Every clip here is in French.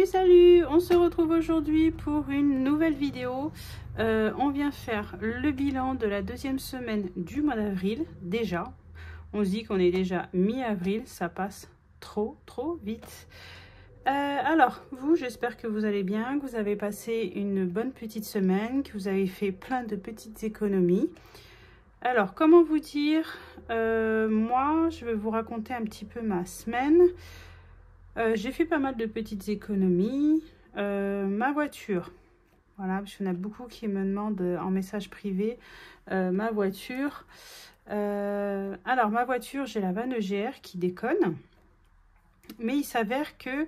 Salut, salut! On se retrouve aujourd'hui pour une nouvelle vidéo. On vient faire le bilan de la deuxième semaine du mois d'avril. Déjà, on se dit qu'on est déjà mi-avril, ça passe trop vite. Alors, vous, j'espère que vous allez bien, que vous avez passé une bonne petite semaine, que vous avez fait plein de petites économies. Alors, comment vous dire, moi, je vais vous raconter un petit peu ma semaine. J'ai fait pas mal de petites économies. Ma voiture, voilà, parce qu'il y en a beaucoup qui me demandent en message privé ma voiture. Alors, ma voiture, j'ai la vanne EGR qui déconne. Mais il s'avère que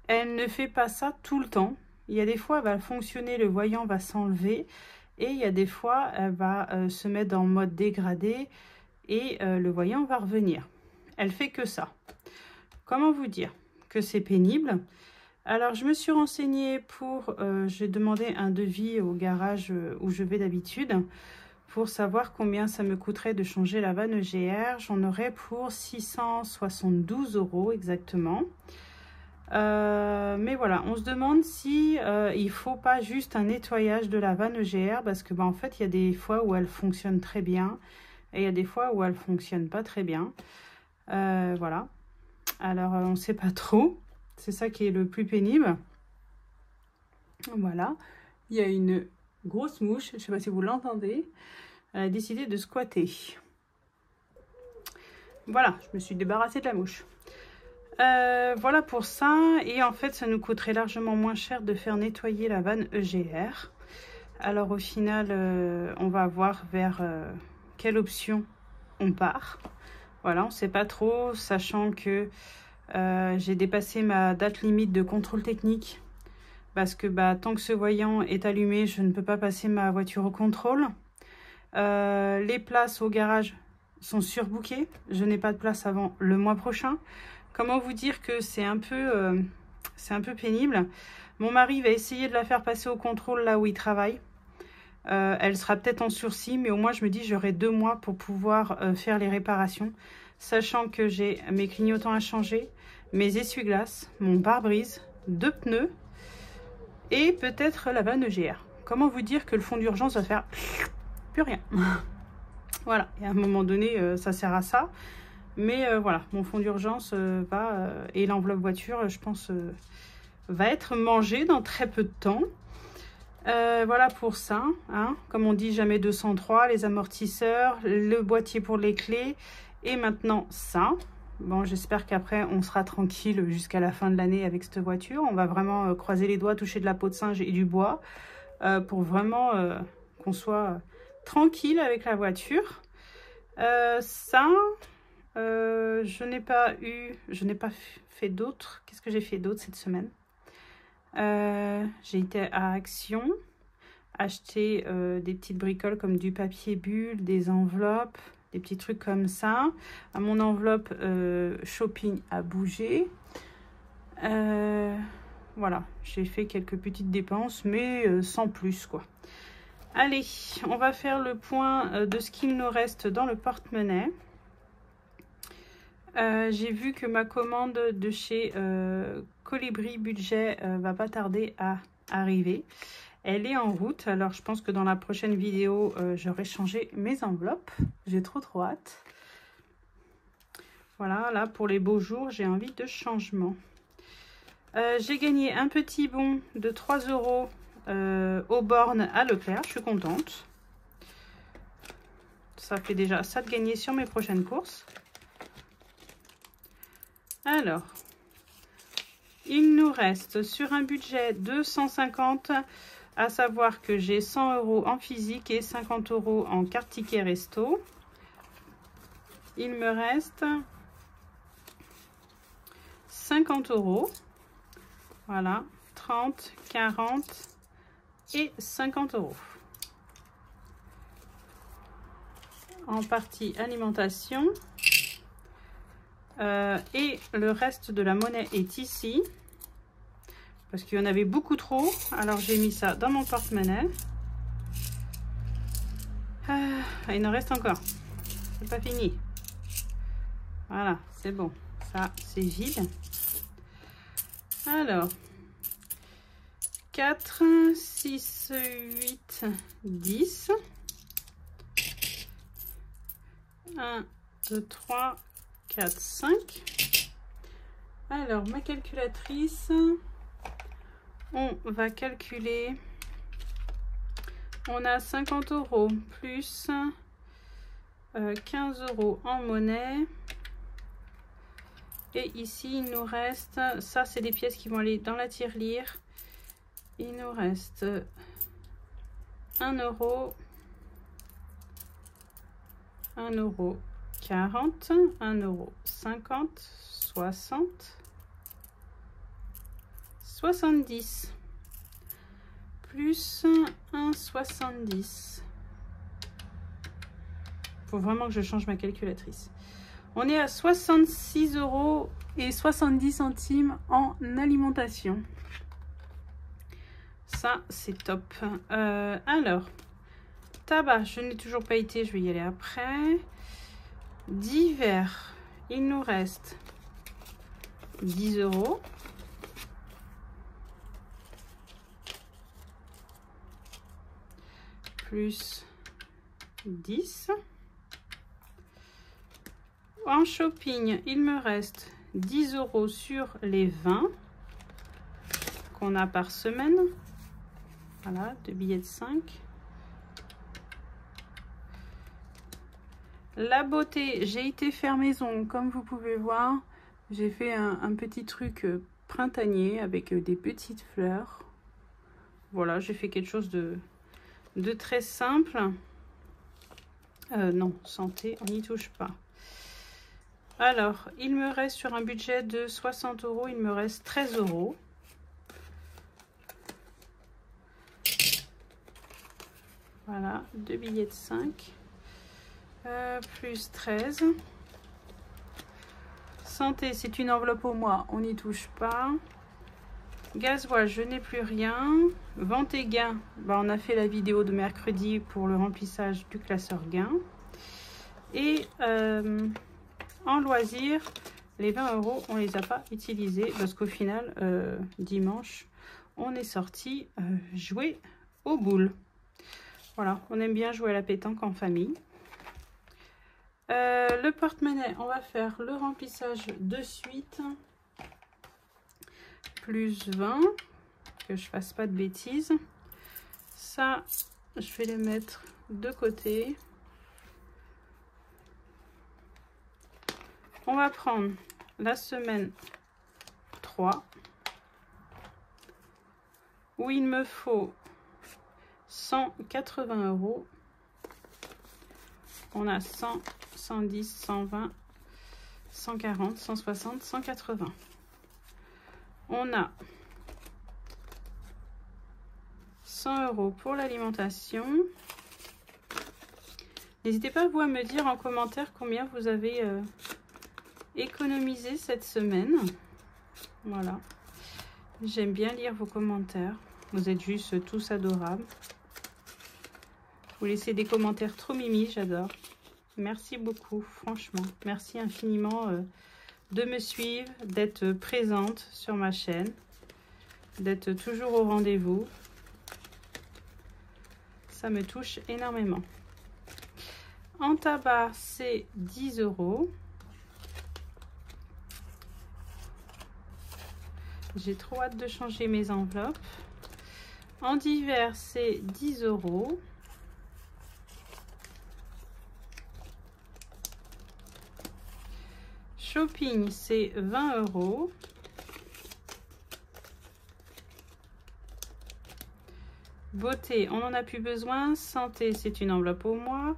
elle ne fait pas ça tout le temps. Il y a des fois, elle va fonctionner, le voyant va s'enlever. Et il y a des fois, elle va se mettre en mode dégradé et le voyant va revenir. Elle fait que ça. Comment vous dire que c'est pénible? Alors, je me suis renseignée pour... j'ai demandé un devis au garage où je vais d'habitude pour savoir combien ça me coûterait de changer la vanne EGR. J'en aurais pour 672 € exactement. Mais voilà, on se demande si il faut pas juste un nettoyage de la vanne EGR parce que en fait, il y a des fois où elle fonctionne très bien et il y a des fois où elle fonctionne pas très bien. Voilà. Alors, on ne sait pas trop. C'est ça qui est le plus pénible. Voilà. Il y a une grosse mouche. Je ne sais pas si vous l'entendez. Elle a décidé de squatter. Voilà. Je me suis débarrassée de la mouche. Voilà pour ça. Et en fait, ça nous coûterait largement moins cher de faire nettoyer la vanne EGR. Alors, au final, on va voir vers quelle option on part. Voilà, on ne sait pas trop, sachant que j'ai dépassé ma date limite de contrôle technique parce que tant que ce voyant est allumé, je ne peux pas passer ma voiture au contrôle. Les places au garage sont surbookées. Je n'ai pas de place avant le mois prochain. Comment vous dire que c'est un peu pénible. Mon mari va essayer de la faire passer au contrôle là où il travaille. Elle sera peut-être en sursis, mais au moins je me dis j'aurai 2 mois pour pouvoir faire les réparations, sachant que j'ai mes clignotants à changer, mes essuie-glaces, mon pare-brise, 2 pneus et peut-être la vanne EGR. Comment vous dire que le fond d'urgence va faire plus rien. Voilà, et à un moment donné, ça sert à ça. Mais voilà, mon fond d'urgence va, et l'enveloppe voiture, je pense, va être mangé dans très peu de temps. Voilà pour ça, hein. Comme on dit, jamais 203, les amortisseurs, le boîtier pour les clés et maintenant ça. Bon, j'espère qu'après on sera tranquille jusqu'à la fin de l'année avec cette voiture. On va vraiment croiser les doigts, toucher de la peau de singe et du bois pour vraiment qu'on soit tranquille avec la voiture. Ça, je n'ai pas fait d'autres. Qu'est-ce que j'ai fait d'autre cette semaine? J'ai été à Action, acheter des petites bricoles comme du papier bulle, des enveloppes, des petits trucs comme ça. À mon enveloppe shopping a bougé. Voilà, j'ai fait quelques petites dépenses, mais sans plus quoi. Allez, on va faire le point de ce qu'il nous reste dans le porte-monnaie. J'ai vu que ma commande de chez Colibri Budget va pas tarder à arriver. Elle est en route, alors je pense que dans la prochaine vidéo, j'aurai changé mes enveloppes. J'ai trop hâte. Voilà, là pour les beaux jours, j'ai envie de changement. J'ai gagné un petit bon de 3 € aux bornes à Leclerc, je suis contente. Ça fait déjà ça de gagner sur mes prochaines courses. Alors, il nous reste sur un budget de 150, à savoir que j'ai 100 € en physique et 50 € en carte ticket resto. Il me reste 50 €. Voilà, 30, 40 et 50 €. En partie alimentation. Et le reste de la monnaie est ici parce qu'il y en avait beaucoup trop, alors j'ai mis ça dans mon porte-monnaie. Il en reste encore, c'est pas fini. Voilà, c'est bon, ça c'est vide. Alors 4, 6, 8, 10. 1, 2, 3, 4, 5. Alors, ma calculatrice, on va calculer. On a 50 € plus 15 € en monnaie. Et ici, il nous reste, ça c'est des pièces qui vont aller dans la tirelire. Il nous reste 1 €, 1 € 40, 1 € 50, 60, 70, plus 1,70. Faut vraiment que je change ma calculatrice. On est à 66,70 € en alimentation. Ça, c'est top. Alors, tabac, je n'ai toujours pas été, je vais y aller après. Divers, il nous reste 10 €. Plus 10. En shopping, il me reste 10 € sur les 20 qu'on a par semaine. Voilà, 2 billets de 5. La beauté, j'ai été faire maison, comme vous pouvez voir. J'ai fait un petit truc printanier avec des petites fleurs. Voilà, j'ai fait quelque chose de très simple. Non, santé, on n'y touche pas. Alors, il me reste sur un budget de 60 €, il me reste 13 €. Voilà, 2 billets de 5. Plus 13. Santé, c'est une enveloppe au mois, on n'y touche pas. Gasoil, je n'ai plus rien. Vente et gain, bah, on a fait la vidéo de mercredi pour le remplissage du classeur gain. Et en loisirs, les 20 €, on les a pas utilisés parce qu'au final, dimanche, on est sorti jouer aux boules. Voilà, on aime bien jouer à la pétanque en famille. Le porte-monnaie, on va faire le remplissage de suite. Plus 20, que je fasse pas de bêtises. Ça, je vais les mettre de côté. On va prendre la semaine 3, où il me faut 180 €. On a 100, 110, 120, 140, 160, 180. On a 100 € pour l'alimentation. N'hésitez pas vous à me dire en commentaire combien vous avez économisé cette semaine. Voilà. J'aime bien lire vos commentaires. Vous êtes juste tous adorables. Vous laissez des commentaires trop mimi, j'adore. Merci beaucoup, franchement. Merci infiniment de me suivre, d'être présente sur ma chaîne, d'être toujours au rendez-vous. Ça me touche énormément. En tabac, c'est 10 €. J'ai trop hâte de changer mes enveloppes. En divers, c'est 10 €. Shopping, c'est 20 €. Beauté, on n'en a plus besoin. Santé, c'est une enveloppe au mois.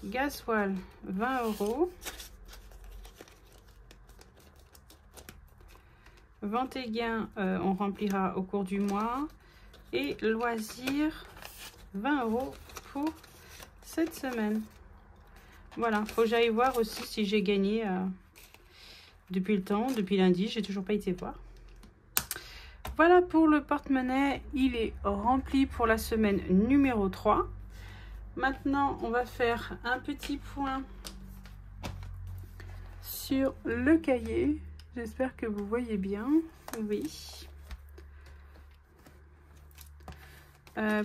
Gasoil, 20 €. Vente et gain, on remplira au cours du mois. Et loisirs, 20 € pour cette semaine. Voilà, faut que j'aille voir aussi si j'ai gagné depuis le temps, depuis lundi, j'ai toujours pas été voir. Voilà pour le porte-monnaie, il est rempli pour la semaine numéro 3. Maintenant, on va faire un petit point sur le cahier. J'espère que vous voyez bien. Oui.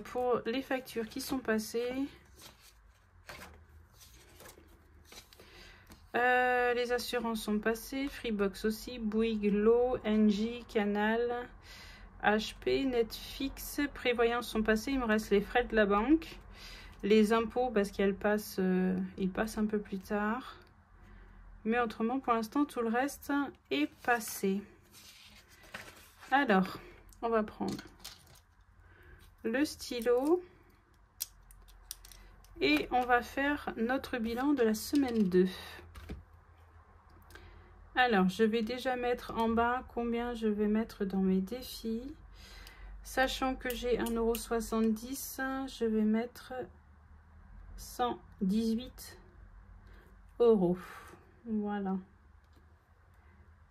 Pour les factures qui sont passées, les assurances sont passées, Freebox aussi, Bouygues, Lo, Engie, Canal, HP, Netflix, prévoyance sont passées. Il me reste les frais de la banque, les impôts parce qu'elles passent, ils passent un peu plus tard. Mais autrement, pour l'instant, tout le reste est passé. Alors, on va prendre le stylo et on va faire notre bilan de la semaine 2. Alors, je vais déjà mettre en bas combien je vais mettre dans mes défis. Sachant que j'ai 1,70 €, je vais mettre 118 €. Voilà.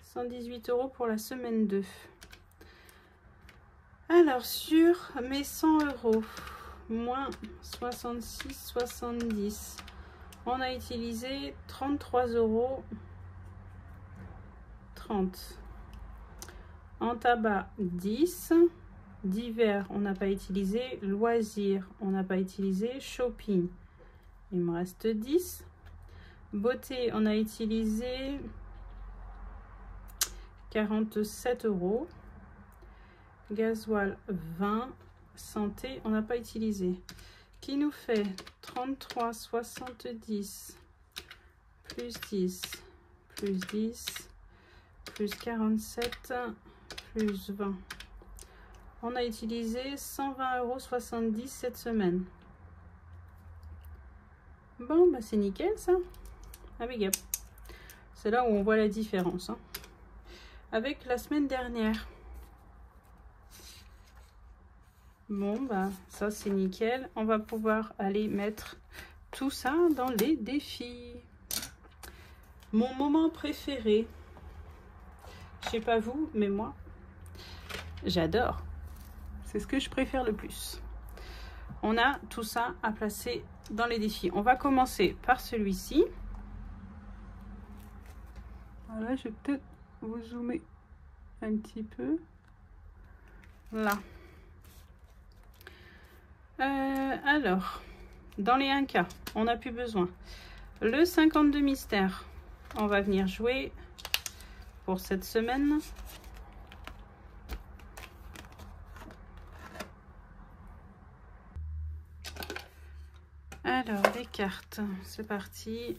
118 € pour la semaine 2. Alors, sur mes 100 €, moins 66,70 €, on a utilisé 33,30 €. En tabac, 10. Divers, on n'a pas utilisé. Loisirs, on n'a pas utilisé. Shopping, il me reste 10. Beauté, on a utilisé 47 €. Gasoil, 20. Santé, on n'a pas utilisé. Qui nous fait 33,70 plus 10 plus 10 plus 47 plus 20. On a utilisé 120,70 € cette semaine. Bon, bah c'est nickel ça. Impeccable. C'est là où on voit la différence, hein, avec la semaine dernière. Bon, bah ça c'est nickel. On va pouvoir aller mettre tout ça dans les défis. Mon moment préféré. Je sais pas vous, mais moi, j'adore. C'est ce que je préfère le plus. On a tout ça à placer dans les défis. On va commencer par celui-ci. Voilà, je vais peut-être vous zoomer un petit peu. Là. Alors, dans les 1K, on n'a plus besoin. Le 52 mystères, on va venir jouer pour cette semaine. Alors, les cartes, c'est parti.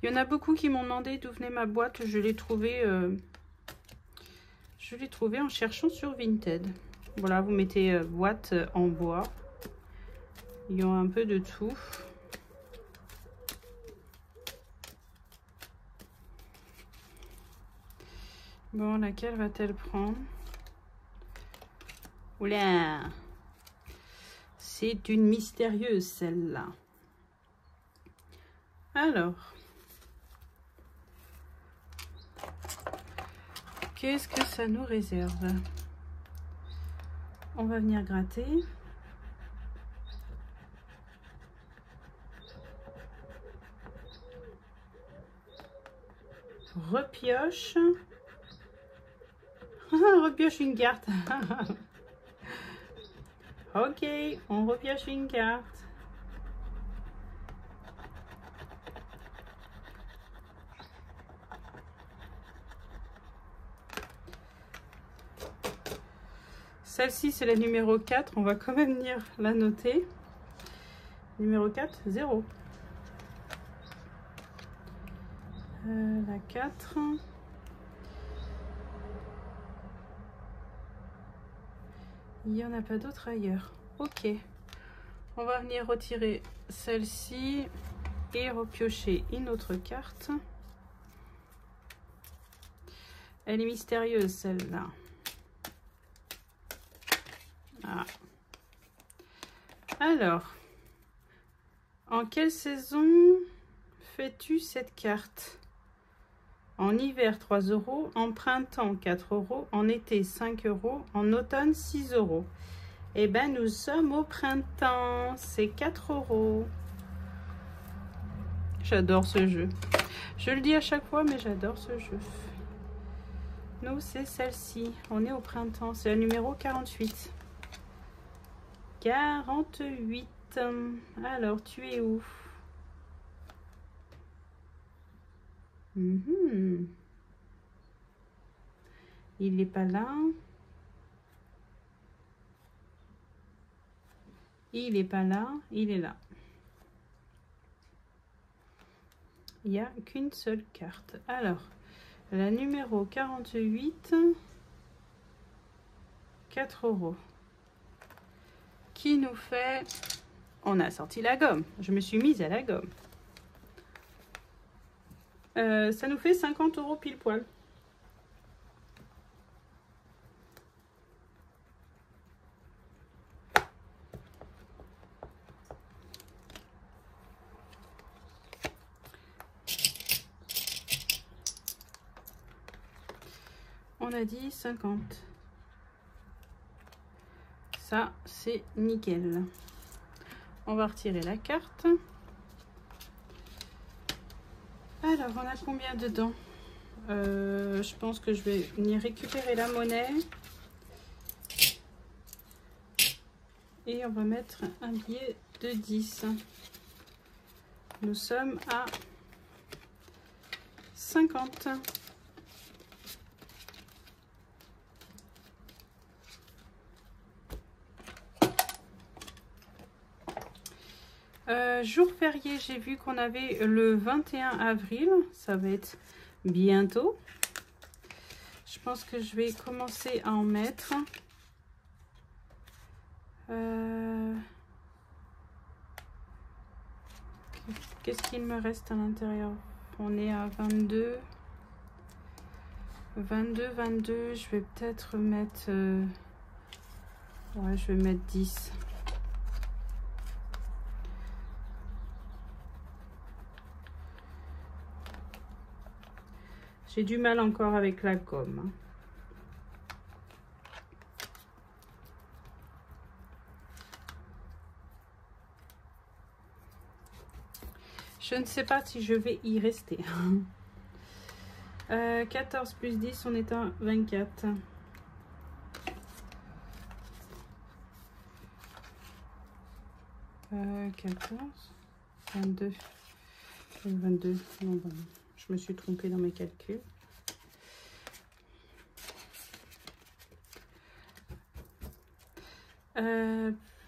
Il y en a beaucoup qui m'ont demandé d'où venait ma boîte. Je l'ai trouvée en cherchant sur Vinted. Voilà, vous mettez boîte en bois. Il y a un peu de tout. Bon, laquelle va-t-elle prendre? Oula! C'est une mystérieuse, celle-là. Alors. Qu'est-ce que ça nous réserve? On va venir gratter. Repioche. Repioche une carte. Ok, on repioche une carte. Celle-ci, c'est la numéro 4. On va quand même venir la noter. Numéro 4, 0. La 4. Il n'y en a pas d'autre ailleurs. Ok. On va venir retirer celle-ci et repiocher une autre carte. Elle est mystérieuse, celle-là. Ah. Alors, en quelle saison fais-tu cette carte? En hiver, 3 €. En printemps, 4 €. En été, 5 €. En automne, 6 €. Eh bien, nous sommes au printemps. C'est 4 €. J'adore ce jeu. Je le dis à chaque fois, mais j'adore ce jeu. Nous, c'est celle-ci. On est au printemps. C'est la numéro 48. 48. Alors, tu es où? Il n'est pas là. Il n'est pas là. Il est là. Il n'y a qu'une seule carte. Alors, la numéro 48, 4 €. Qui nous fait... On a sorti la gomme. Je me suis mise à la gomme. Ça nous fait 50 € pile poil. On a dit 50. Ça, c'est nickel. On va retirer la carte. Alors, on a combien dedans? Je pense que je vais venir récupérer la monnaie. Et on va mettre un billet de 10. Nous sommes à 50. Jour férié, j'ai vu qu'on avait le 21 avril. Ça va être bientôt. Je pense que je vais commencer à en mettre. Qu'est-ce qu'il me reste à l'intérieur? On est à 22. 22. Je vais peut-être mettre... ouais, je vais mettre 10. J'ai du mal encore avec la gomme. Je ne sais pas si je vais y rester. 14 plus 10, on est à 24. Euh, 14, 22, 22. Non, bon, je me suis trompée dans mes calculs.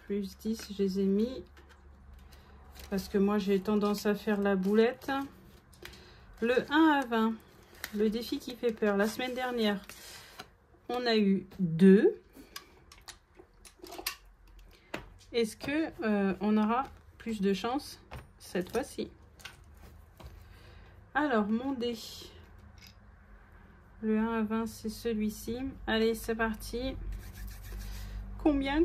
Plus 10, je les ai mis. Parce que moi, j'ai tendance à faire la boulette. Le 1 à 20. Le défi qui fait peur. La semaine dernière, on a eu 2. Est-ce que on aura plus de chance cette fois-ci? Alors, mon dé. Le 1 à 20, c'est celui-ci. Allez, c'est parti. Combien?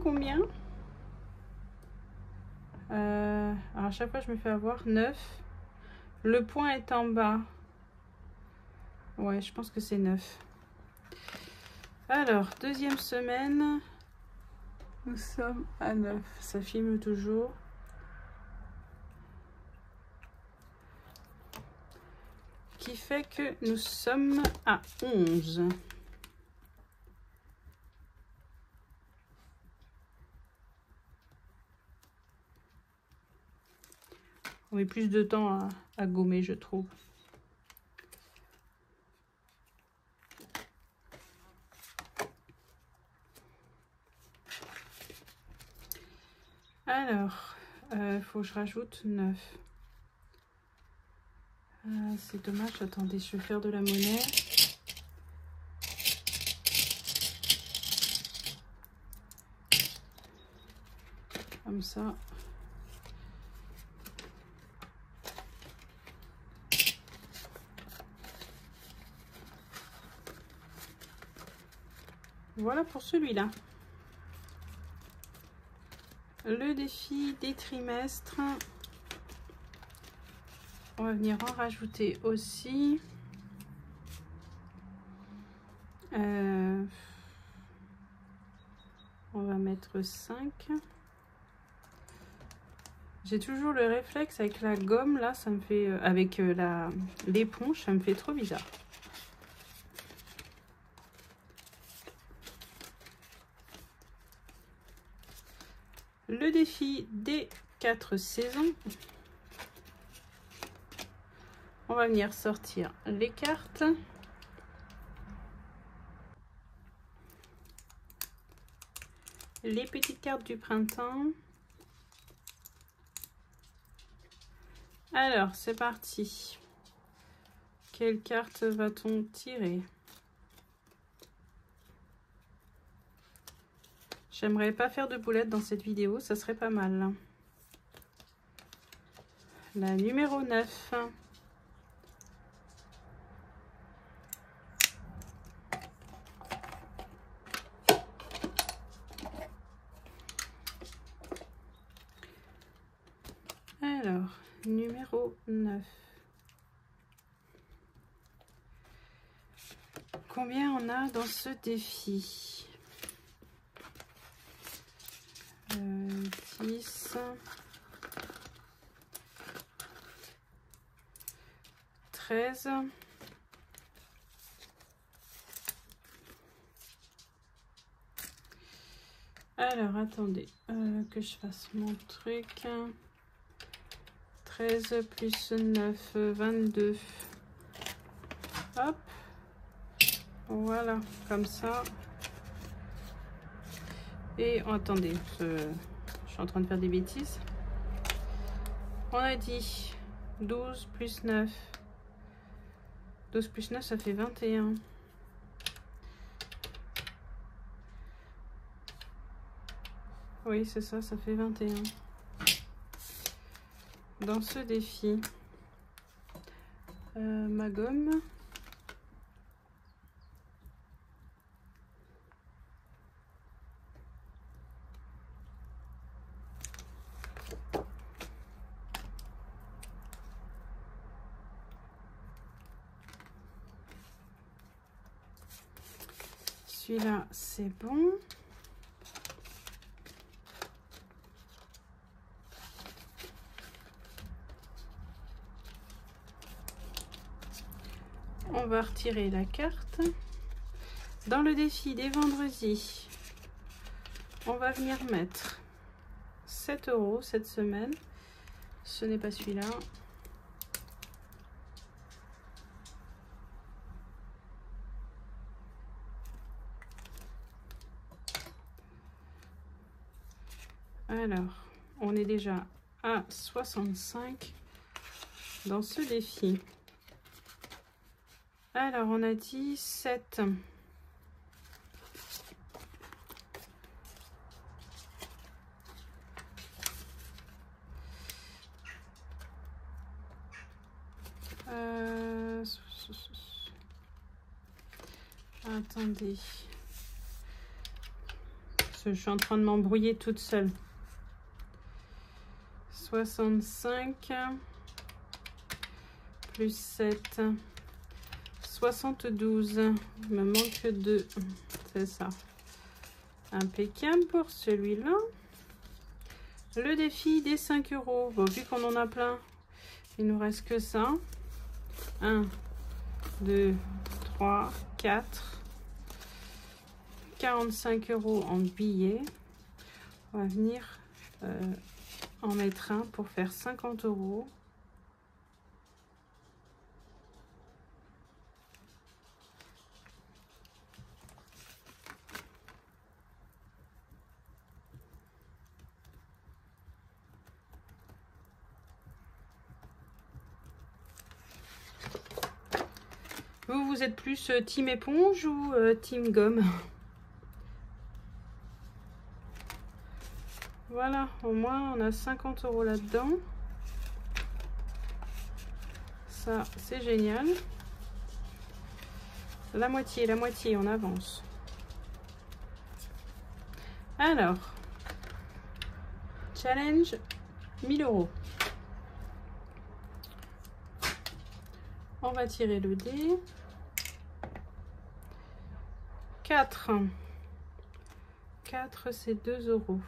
Alors, à chaque fois, je me fais avoir 9. Le point est en bas. Ouais, je pense que c'est 9. Alors, deuxième semaine. Nous sommes à 9. Ça filme toujours. Qui fait que nous sommes à 11. On met plus de temps à gommer, je trouve. Alors, faut que je rajoute 9. C'est dommage, attendez, je vais faire de la monnaie. Comme ça. Voilà pour celui-là. Le défi des trimestres. On va venir en rajouter aussi. On va mettre 5. J'ai toujours le réflexe avec la gomme, là, ça me fait... avec l'éponge, ça me fait trop bizarre. Le défi des 4 saisons. On va venir sortir les cartes. Les petites cartes du printemps. Alors, c'est parti. Quelle carte va-t-on tirer? J'aimerais pas faire de boulettes dans cette vidéo, ça serait pas mal. La numéro 9. Alors, numéro 9. Combien on a dans ce défi? 10, 13, alors attendez que je fasse mon truc. 13 plus 9, 22. Hop, voilà, comme ça. Et attendez, je suis en train de faire des bêtises. On a dit 12 plus 9. 12 plus 9, ça fait 21. Oui, c'est ça, ça fait 21. Dans ce défi, ma gomme. Celui-là, c'est bon. On va retirer la carte. Dans le défi des vendredis, on va venir mettre 7 € cette semaine. Ce n'est pas celui-là. Alors, on est déjà à 65 dans ce défi. Alors, on a dit 7. Attendez. Parce que je suis en train de m'embrouiller toute seule. 65 plus 7. 72. Il me manque 2. C'est ça. Impeccable pour celui-là. Le défi des 5 €. Bon, vu qu'on en a plein, il nous reste que ça. 1, 2, 3, 4. 45 € en billets. On va venir en mettre un pour faire 50 €. Vous êtes plus team éponge ou team gomme? Voilà, au moins on a 50 € là-dedans. Ça, c'est génial. La moitié, on avance. Alors, challenge 1000 €. On va tirer le dé. 4. 4, c'est 2 €.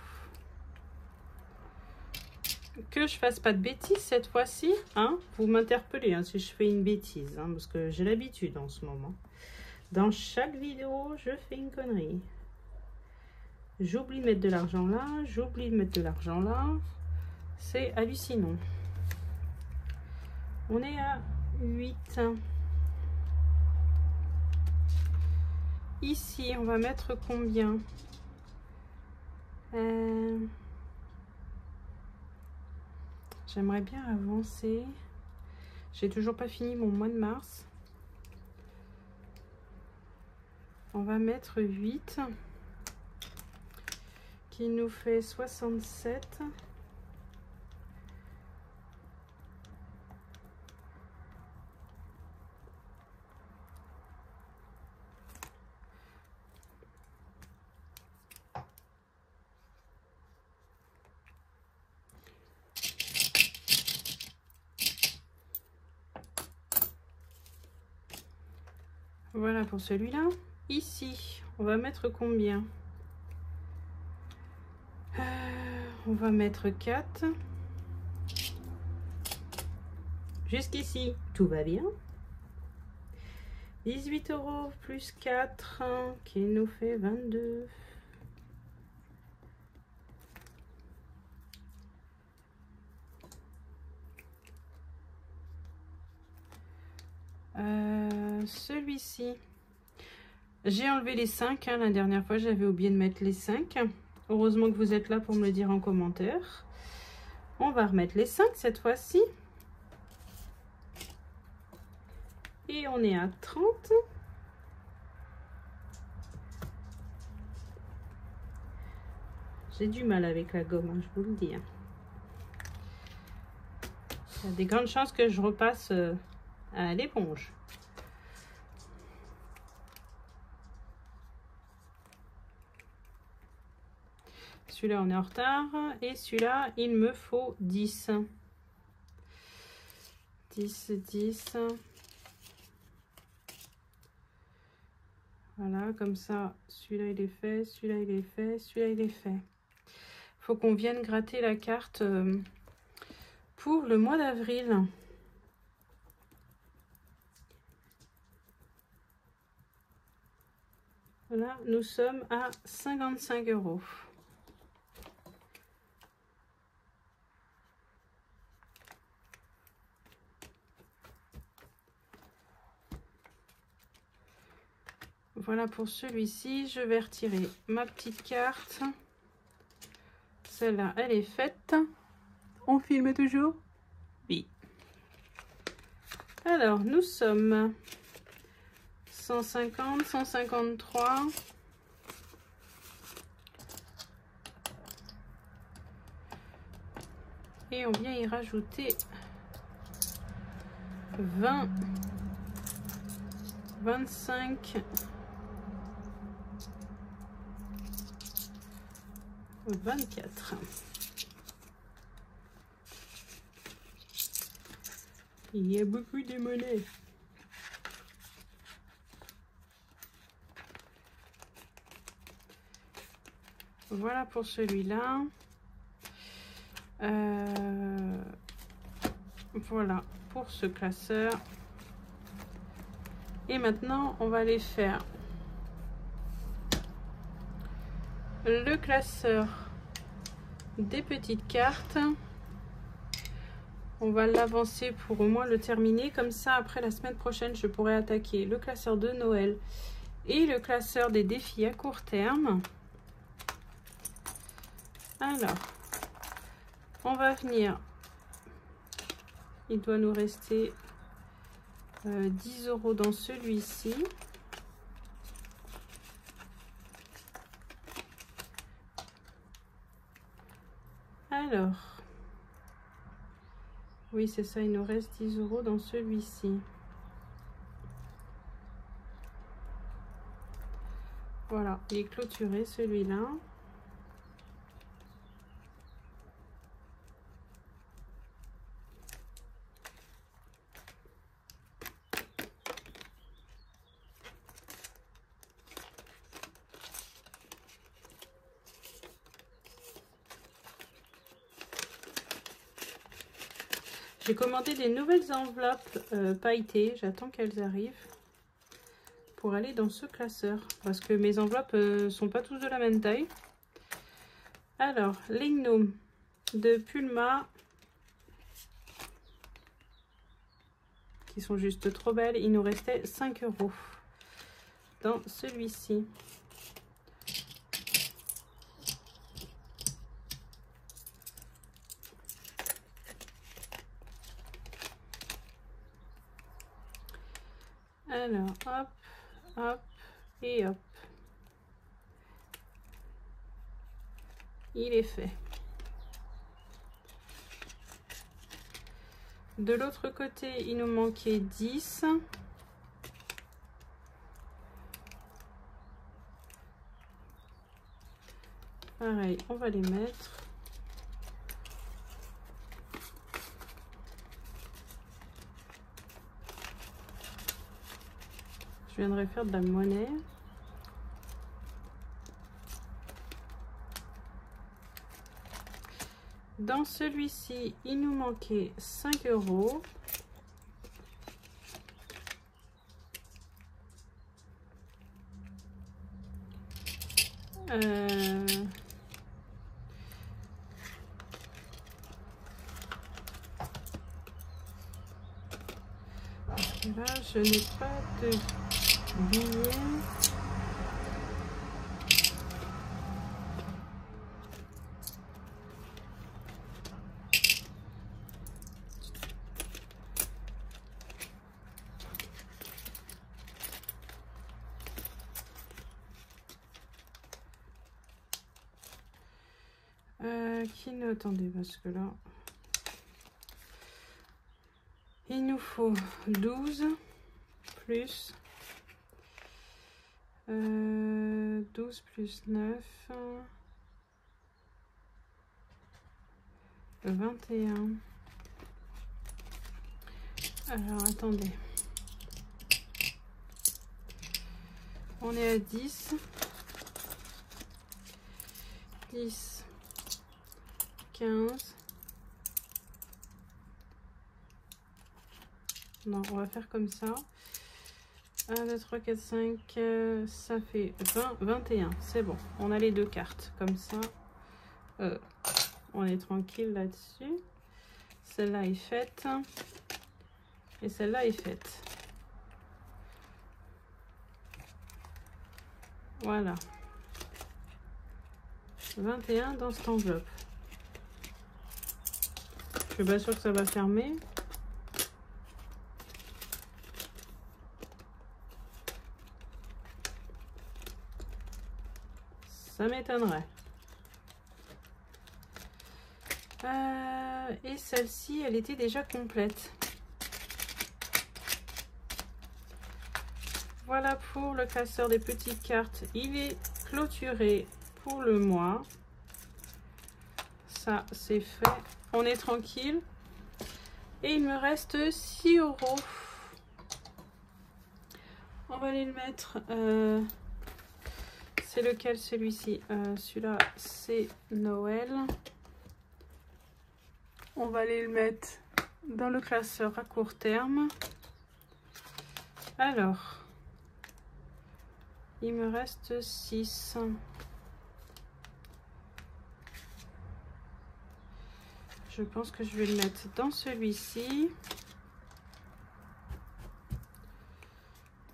Que je fasse pas de bêtises cette fois-ci, hein? Vous m'interpellez hein, si je fais une bêtise, hein, parce que j'ai l'habitude en ce moment. Dans chaque vidéo, je fais une connerie. J'oublie de mettre de l'argent là, j'oublie de mettre de l'argent là. C'est hallucinant. On est à 8. Ici, on va mettre combien? J'aimerais bien avancer. J'ai toujours pas fini mon mois de mars. On va mettre 8. Qui nous fait 67. Voilà pour celui-là. Ici, on va mettre combien? On va mettre 4. Jusqu'ici, tout va bien. 18 € plus 4, qui nous fait 22. Celui-ci, j'ai enlevé les 5. La dernière fois, j'avais oublié de mettre les 5. Heureusement que vous êtes là pour me le dire en commentaire. On va remettre les 5 cette fois-ci. Et on est à 30. J'ai du mal avec la gomme, je vous le dis. Il y a des grandes chances que je repasse à l'éponge. Celui-là, on est en retard. Et celui-là, il me faut 10. 10, 10. Voilà, comme ça, celui-là, il est fait. Celui-là, il est fait. Celui-là, il est fait. Faut qu'on vienne gratter la carte pour le mois d'avril. Là, nous sommes à 55 €. Voilà pour celui-ci. Je vais retirer ma petite carte. Celle-là, elle est faite. On filme toujours? Oui. Alors, nous sommes 150, 153. Et on vient y rajouter 20, 25, 24. Il y a beaucoup de monnaie. Voilà pour celui-là. Voilà pour ce classeur. Et maintenant, on va aller faire le classeur des petites cartes. On va l'avancer pour au moins le terminer. Comme ça, après la semaine prochaine, je pourrai attaquer le classeur de Noël et le classeur des défis à court terme. Alors, on va venir. Il doit nous rester 10 € dans celui-ci. Alors, oui, c'est ça, il nous reste 10 € dans celui-ci. Voilà, il est clôturé celui-là. J'ai commandé des nouvelles enveloppes pailletées. J'attends qu'elles arrivent pour aller dans ce classeur. Parce que mes enveloppes sont pas tous de la même taille. Alors, les gnomes de Pulma, qui sont juste trop belles. Il nous restait 5 € dans celui-ci. Alors, hop, hop et hop. Il est fait. De l'autre côté, il nous manquait 10. Pareil, on va les mettre. Je viendrai faire de la monnaie. Dans celui-ci, il nous manquait 5 €. Là, je n'ai pas de billets. Attendez, parce que là, il nous faut 12 plus 12 plus 9, 21. Alors, attendez. On est à 10. 10. 15. Non, on va faire comme ça. 1, 2, 3, 4, 5, ça fait 20, 21. C'est bon, on a les deux cartes. Comme ça, on est tranquille là-dessus. Celle-là est faite. Et celle-là est faite. Voilà. 21 dans cette enveloppe. Je suis pas sûre que ça va fermer. Ça m'étonnerait. Et celle-ci, elle était déjà complète. Voilà pour le classeur des petites cartes. Il est clôturé pour le mois. Ça, c'est fait. On est tranquille. Et il me reste 6 €. On va aller le mettre. C'est lequel celui-ci? Celui-là, c'est Noël. On va aller le mettre dans le classeur à court terme. Alors, il me reste 6. Je pense que je vais le mettre dans celui-ci.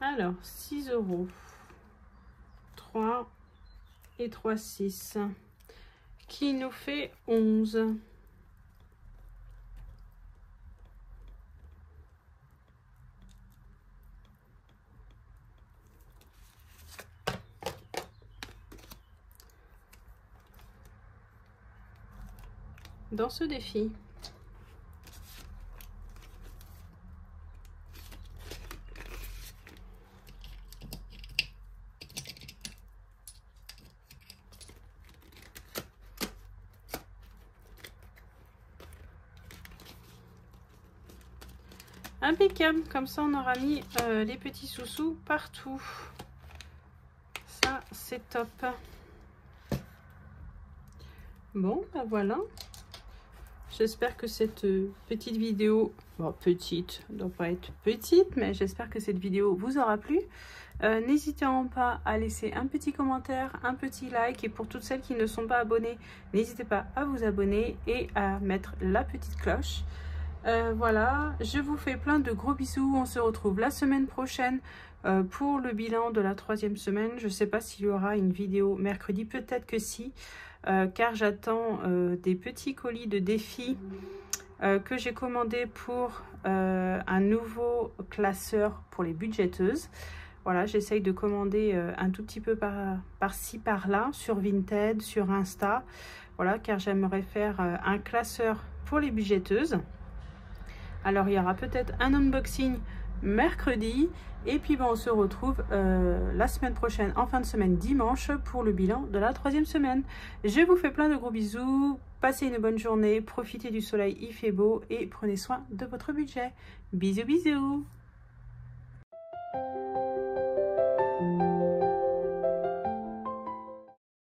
Alors, 6 €. 3 et 3, 6. Qui nous fait 11. Dans ce défi. Impeccable, comme ça on aura mis les petits sous-sous partout. Ça c'est top. Bon, ben voilà. J'espère que cette petite vidéo, bon, petite, elle ne doit pas être petite, mais j'espère que cette vidéo vous aura plu. N'hésitez pas à laisser un petit commentaire, un petit like, et pour toutes celles qui ne sont pas abonnées, n'hésitez pas à vous abonner et à mettre la petite cloche. Voilà, je vous fais plein de gros bisous. On se retrouve la semaine prochaine pour le bilan de la 3e semaine. Je ne sais pas s'il y aura une vidéo mercredi, peut-être que si, car j'attends des petits colis de défis que j'ai commandé pour un nouveau classeur pour les budgéteuses. Voilà, j'essaye de commander un tout petit peu par-ci, par-là, sur Vinted, sur Insta. Voilà, car j'aimerais faire un classeur pour les budgéteuses. Alors, il y aura peut-être un unboxing mercredi. Et puis, on se retrouve la semaine prochaine, en fin de semaine, dimanche, pour le bilan de la 3e semaine. Je vous fais plein de gros bisous. Passez une bonne journée. Profitez du soleil, il fait beau. Et prenez soin de votre budget. Bisous, bisous.